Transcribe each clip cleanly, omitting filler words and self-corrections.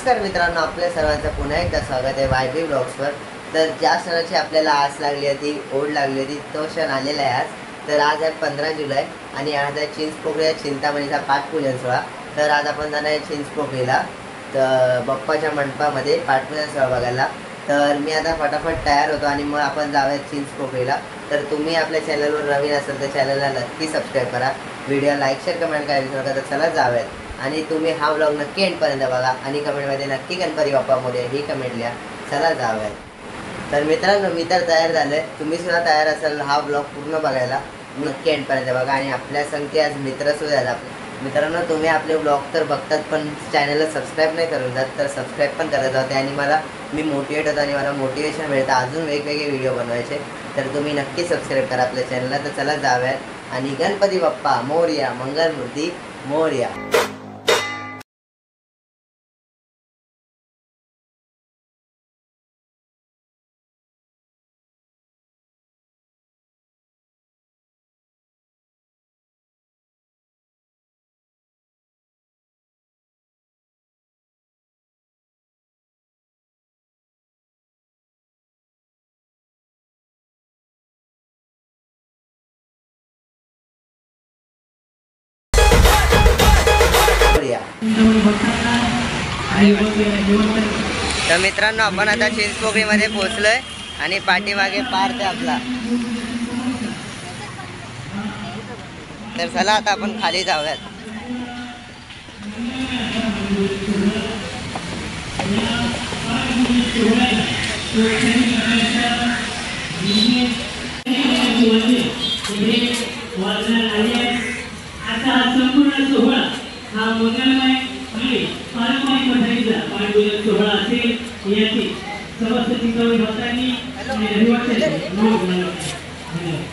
नमस्कार मित्रांनो, आपल्या सर्वांचं पुन्हा एकदा स्वागत आहे YB ब्लॉग्सवर। तर ज्या सणाची आपल्याला आस लागली होती, ओढ लागली होती, तो क्षण आलेला आहे आज। तर आज आहे 15 जुलै आणि आज आहे चिंचपोकळी चिंतामणीचा पाठपूजन सोहळा। तर आज आपण जाणार आहे चिंचपोकळीला, तर बाप्पाच्या मंडपामध्ये पाठपूजन सोहळा बघायला। तर मी आता फटाफट तयार होतो आणि मग आपण जाऊयात चिंचपोकळीला। तर तुम्ही आपल्या चॅनलवर नवीन असेल तर चॅनलला नक्की सबस्क्राईब करा, व्हिडिओ लाईक शेअर कमेंट करायला विसरू नका। तर चला जाऊयात आणि तुम्ही हा व्लॉग नक्की एंडपर्यंत बघा आणि कमेंटमध्ये नक्की गणपती बाप्पा मोरया ही कमेंट लिहा। चला जाऊयात। तर मित्रांनो, मी तर तयार झालो आहे, तुम्ही सुद्धा तयार असाल हा व्लॉग पूर्ण बघायला, नक्की एंडपर्यंत बघा। आणि आपल्या संगती आज मित्रसुद्धा आहेत आपले। मित्रांनो, तुम्ही आपले व्लॉग तर बघतात पण चॅनलला सबस्क्राईब नाही करून जात, तर सबस्क्राईब पण करत होते आणि मी मोटिवेट होतो आणि मला मोटिवेशन मिळतं अजून वेगवेगळे व्हिडिओ बनवायचे। तर तुम्ही नक्की सबस्क्राईब करा आपल्या चॅनलला। तर चला जाऊयात आणि गणपती बाप्पा मोरया, मंगलमूर्ती मोरया। तर मित्रांनो, आपण आता चिंचपोकळीमध्ये पोहोचलोय आणि पाठीमागे पार्क आहे आपला। तर चला आता आपण खाली जाऊयात। आता संपूर्ण सोहळा हा मंगलमय आणि पारंपरिक पद्धतीचा पाठपूजन सोहळा असेल याची समस्त चिंतामणी भक्तांनी आणि रहिवाशांनी नोंद घ्यावी।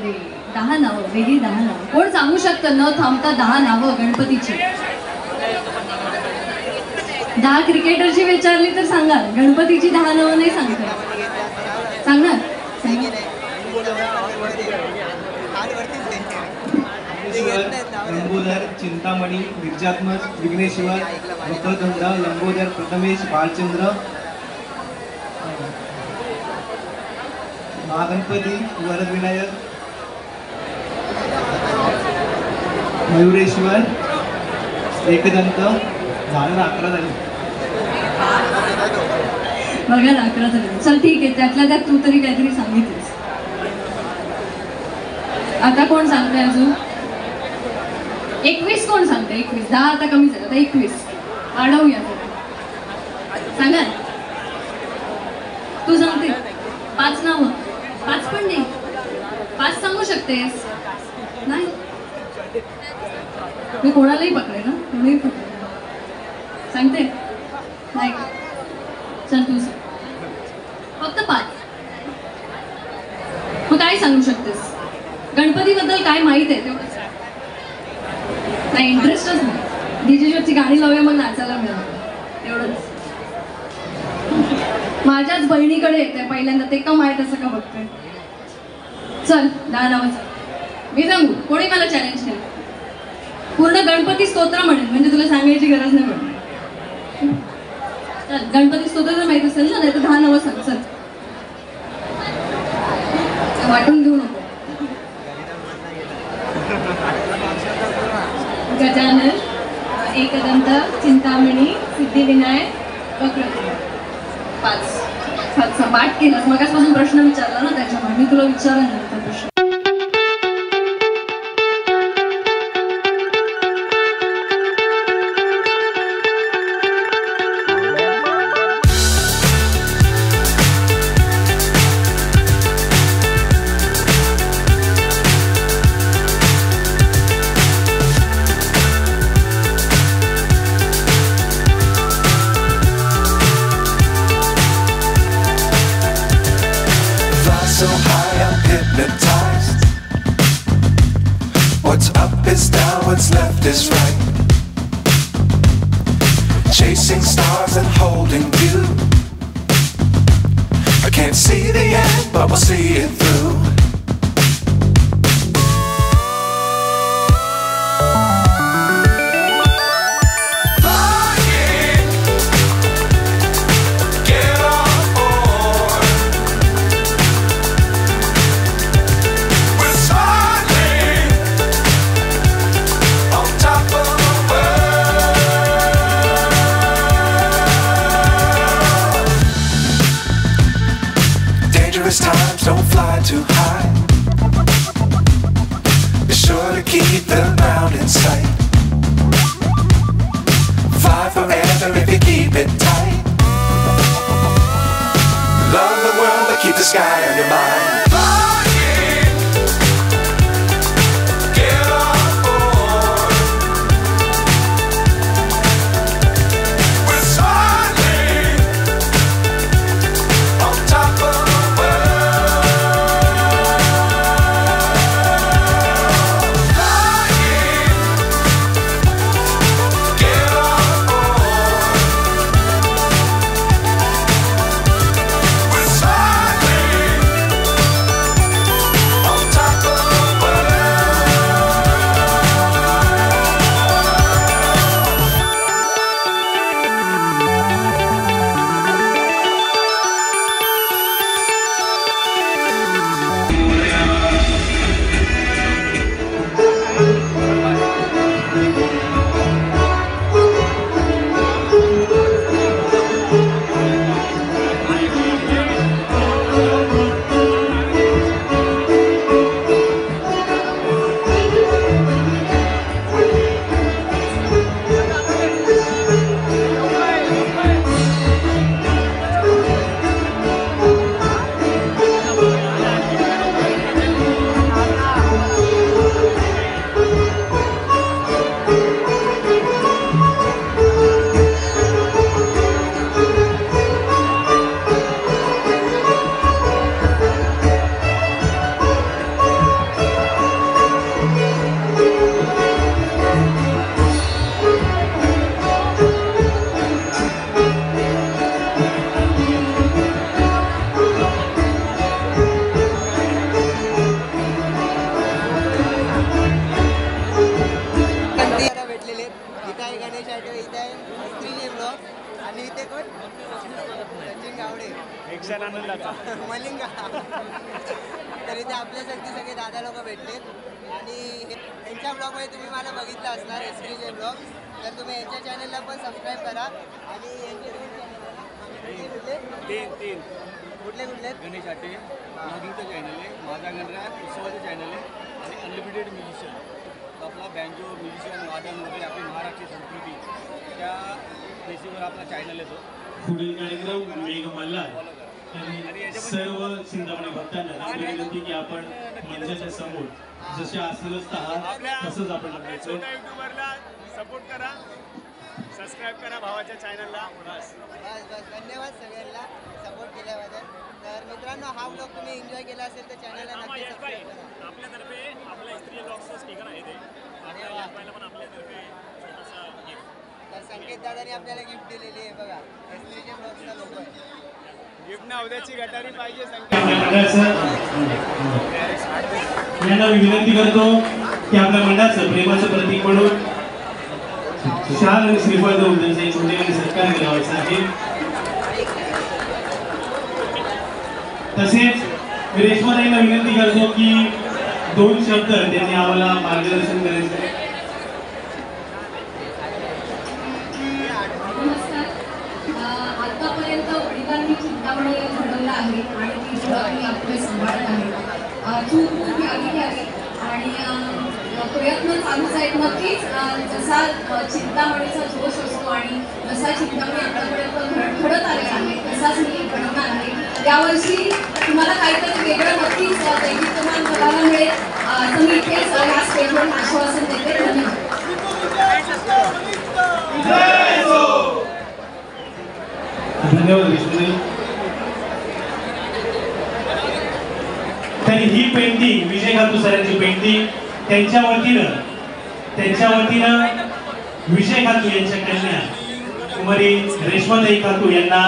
बापरे, 10 नावं, वेगळी 10 नावं. कोण सांगू शकतं न थांबता 10 नावं गणपतीची? 10 क्रिकेटरची विचारली तर सांगा, गणपतीची 10 नावं नाही सांगता. सांगणार? लंबोदर, चिंतामणी, निर्जात्मज, विघ्नेश्वर, वक्रतुंड, लंबोदर, प्रथमेश, बालचंद्र, महागणपती, वरदविनायक, मयुरेश्वर, एकदंत. झालं 11 झाली. बघा ना 11 झाले. चल ठीक आहे, त्यातल्या त्यात तू तरी काहीतरी सांगितलीस. आता कोण सांगते अजून? 21 कोण सांगते? 21. 10 आता कमी झालं, आता 21 वाढवूया सांगा. तू सांगते 5 नावं. 5 पण नाही, 5 सांगू शकतेस? नाही, मी कोणालाही पकडे ना, कोणीही पकडे. सांगते नाही. चल तू सांग. फक्त 5. मग काय सांगू शकतेस? गणपतीबद्दल काय माहित आहे तेवढं? नाही, इंटरेस्टच नाही. डीजेची गाणी लावूया, मग नाचायला मिळालं एवढंच. माझ्याच बहिणीकडे येते पहिल्यांदा, ते का माहित असं का बघते. चल 10 नावं मी सांगू. कोणी मला चॅलेंज केलं? पूर्ण गणपती स्तोत्र म्हणेल, म्हणजे तुला सांगायची गरज नाही पडणार. चल, गणपती स्तोत्र जर माहित असेल ना, नाही तर 10 नावं सांग. चल, वाटून घेऊ नको. गजानन, एकदंत, चिंतामणी, सिद्धिविनायक, वक्रतुंड. 5 पाठ केलास. मगाचपासून प्रश्न विचारला ना, त्याच्यामुळे मी तुला विचारला नंतर प्रश्न. So high I'm hypnotized. What's up is down, what's left is right. Chasing stars and holding you. I can't see the end, but we'll see it through. Times don't fly too high. Be sure to keep the ground in sight. Fly forever if you keep it tight. Love the world but keep the sky on your mind. रिक्षा आणून जाता मलिंगा. तर इथे आपल्यासाठी सगळे दादा लोक भेटले आणि यांच्या ब्लॉगमध्ये तुम्ही मला बघितलं असणार एसरीचे ब्लॉग. तर तुम्ही यांच्या चॅनलला पण सबस्क्राईब करा आणि यांचे दोन चॅनल तीन कुठले कुठले गणेश आटे ब्लॉगिंगचं चॅनल आहे, माझा गणराज उत्सवाचं चॅनल आहे आणि अनलिमिटेड म्युझिशियन. आपला बँजो म्युझिशियन वादन वगैरे आपली महाराष्ट्रीय संस्कृती त्या बेसिसवर आपला चॅनल येतो. पुढील कार्यक्रम मेघ मल्हार आणि सर्व चिंतामणी भक्तांना आपली विनंती की आपण मंचाच्या समोर जसे आसनस्थ आहात तसंच आपण बघायचं. युट्यूबरला सपोर्ट करा, सबस्क्राईब करा भावाच्या चॅनलला. बस धन्यवाद सगळ्यांना सपोर्ट केल्याबद्दल. तर मित्रांनो हा ब्लॉग तुम्ही एन्जॉय केला असेल तर चॅनलला नक्की सबस्क्राईब करा. आपल्यातर्फे आपल्या स्त्री ब्लॉगचं स्पीकर आहे ते अरे वा. पण आपल्यातर्फे छोटासा गिफ्ट. तर संकेत दादानी आपल्याला गिफ्ट दिलेली आहे बघा एसरीचे ब्लॉगचा लोगो आहे. गिफ्ट ना उद्याची गटारी पाहिजे. आपल्या मंडळाचं यांना मी विनंती करतो की आपल्या मंडळाचं प्रेमाचं प्रतीक म्हणून शाल आणि श्रीफळ देऊन त्यांचा एक छोटेखानी सत्कार करावायचा आहे. तसेच मी रेश्माताईंना विनंती करतो की 2 शब्द त्यांनी आम्हाला मार्गदर्शन करायचं आहे. नमस्कार. आतापर्यंत वडिलांनी चिंतामणी घडवलं आहे आणि ती सुद्धा मी आपले सांभाळत आहे. चूक खूप आलेली आहे आणि प्रयत्न चालूच आहेत. नक्कीच जसा चिंतामणीचा जोश असतो आणि जसा चिंतामणी आतापर्यंत घडत आले आहे तसाच मी घडवणार आहे. यावर्षी तुम्हाला काहीतरी वेगळं नक्कीच दैनिकमान बघायला मिळेल असं मी इथेच या स्टेजवर आश्वासन देते. धन्यवाद. धन्यवाद विष्णू. तरी ही पेंटिंग विजय खातू सरांची पेंटिंग त्यांच्या वतीनं विजय खातू यांच्या कन्या कुमारी रेश्माताई खातू यांना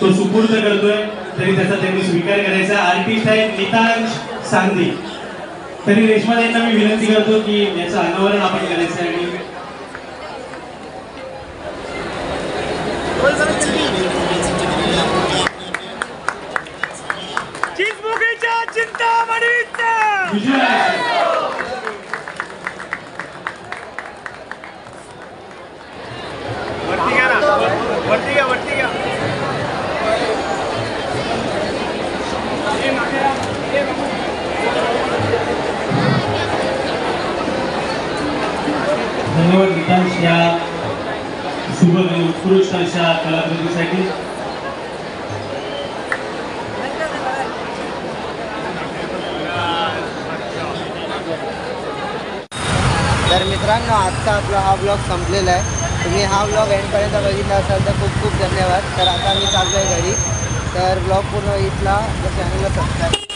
तो सुपूर्द करतोय. तरी त्याचा त्यांनी स्वीकार करायचा. आर्टिस्ट आहेत नितांश सांगली. तरी रेश्माताईंना मी विनंती करतो की याचं अनावरण आपण करायचं आणि वरती घ्या. धन्यवाद नितांश या शुभ आणि उत्कृष्ट अशा कलाकृतीसाठी. तर मित्रांनो आजचा आपला हा ब्लॉग संपलेला आहे. तुम्ही हा ब्लॉग एंडपर्यंत बघितला असाल तर खूप खूप धन्यवाद. तर आता मी चाललो आहे घरी. तर ब्लॉग पूर्ण बघितला तर चॅनलला सबस्क्राईब